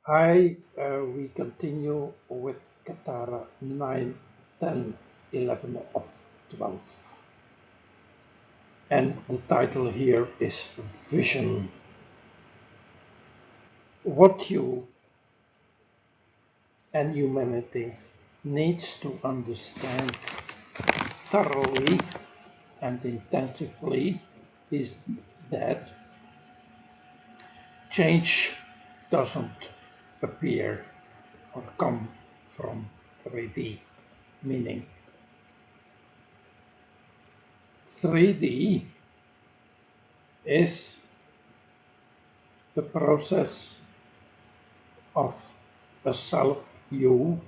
Hi, we continue with Kathara 9, 10, 11 of 12. And the title here is Vision. What you and humanity needs to understand thoroughly and intensively is that change doesn't appear or come from 3D, meaning 3D is the process of a self U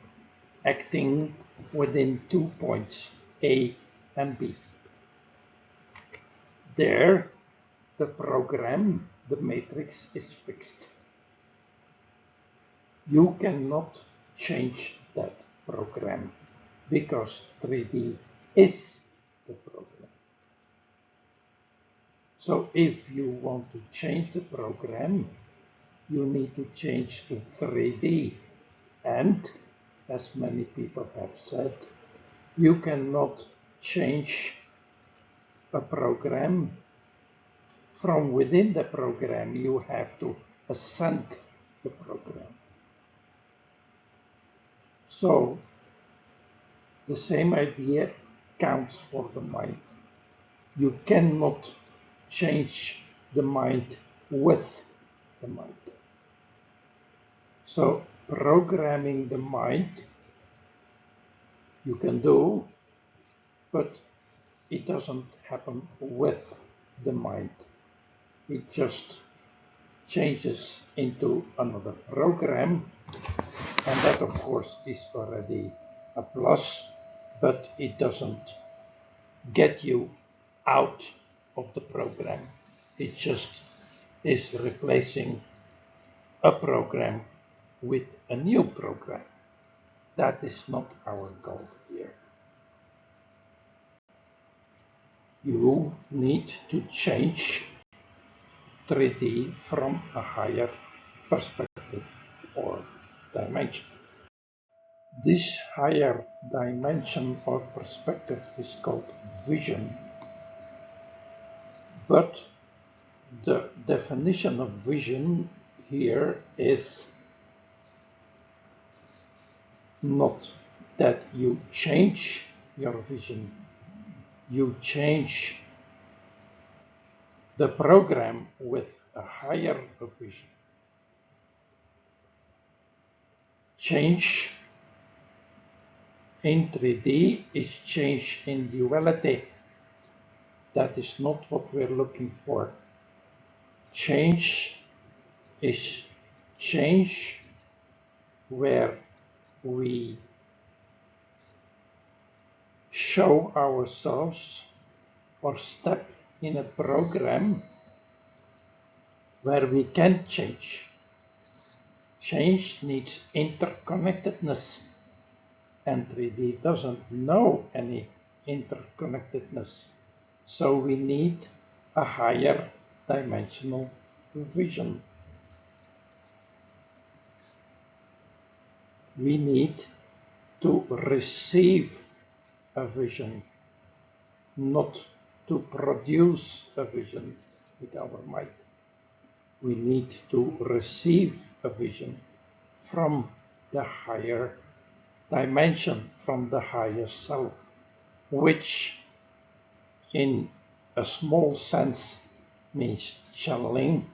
acting within 2 points A and B. There, the program, the matrix is fixed. You cannot change that program because 3D is the program. So if you want to change the program, you need to change to 3D. And as many people have said, you cannot change a program from within the program. You have to ascend the program. So the same idea counts for the mind. You cannot change the mind with the mind. So programming the mind you can do, but it doesn't happen with the mind. It just changes into another program, and that of course is already a plus, but it doesn't get you out of the program. It just is replacing a program with a new program. That is not our goal here. You need to change 3D from a higher perspective or dimension. This higher dimension or perspective is called vision, but the definition of vision here is not that you change your vision, you change the program with a higher vision. Change in 3D is change in duality. That is not what we're looking for. Change is change where we show ourselves or step in a program where we can change. Change needs interconnectedness, and 3D doesn't know any interconnectedness. So we need a higher dimensional vision. We need to receive a vision, not to produce a vision with our mind. We need to receive a vision from the higher dimension, from the higher self, which in a small sense means channeling,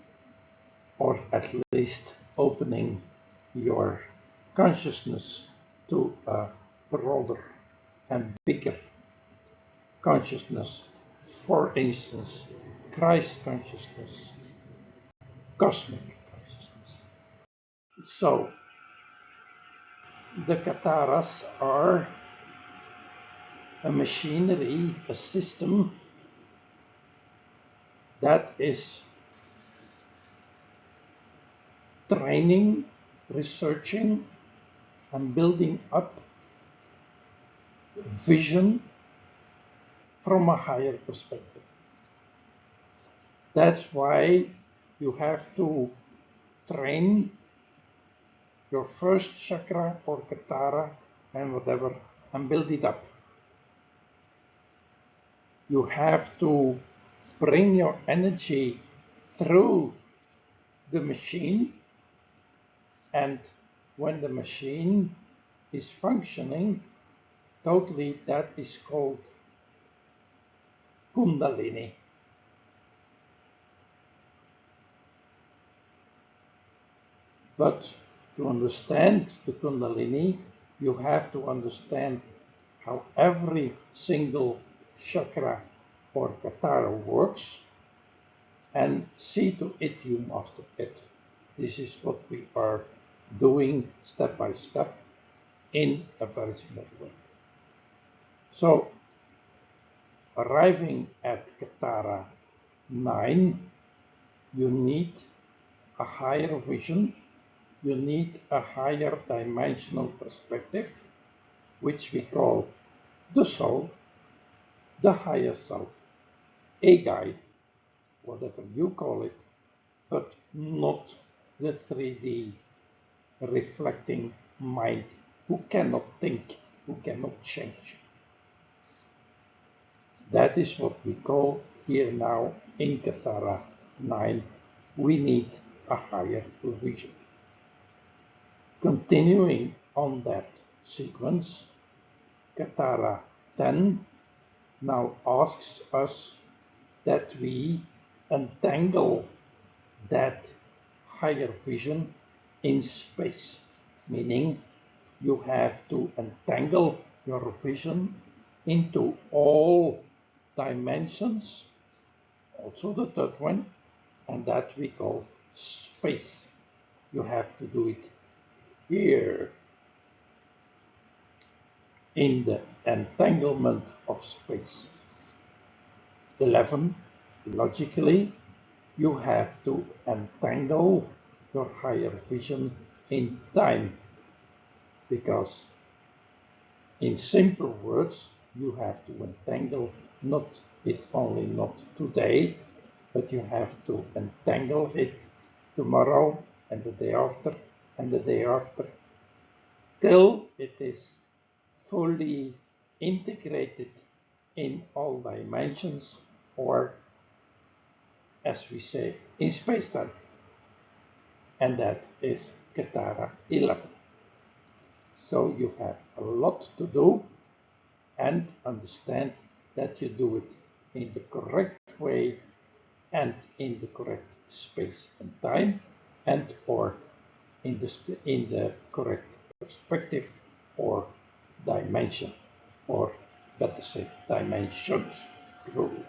or at least opening your consciousness to a broader and bigger consciousness, for instance, Christ consciousness, cosmic consciousness. So the Katharas are a machinery, a system that is training, researching, and building up vision from a higher perspective. That's why you have to train your first chakra or Kathara and whatever, and build it up. You have to bring your energy through the machine, and when the machine is functioning totally, that is called Kundalini. But to understand the Kundalini, you have to understand how every single chakra or Kathara works, and see to it you master it. This is what we are doing step by step in a very simple way. So, arriving at Kathara 9, you need a higher vision, you need a higher dimensional perspective, which we call the soul, the higher self, a guide, whatever you call it, but not the 3D reflecting mind who cannot think, who cannot change. That is what we call here now in Kathara 9. We need a higher vision. Continuing on that sequence, Kathara 10 now asks us that we entangle that higher vision in space, meaning you have to entangle your vision into all dimensions, also the third one, and that we call space. You have to do it here in the entanglement of space. 11. Logically, you have to entangle your higher vision in time, because in simple words, you have to entangle not today, but you have to entangle it tomorrow and the day after and the day after, till it is fully integrated in all dimensions, or as we say, in space-time. And that is Kathara 11. So you have a lot to do, and understand that you do it in the correct way and in the correct space and time, and or in the correct perspective or dimension, or better say dimensions, plural.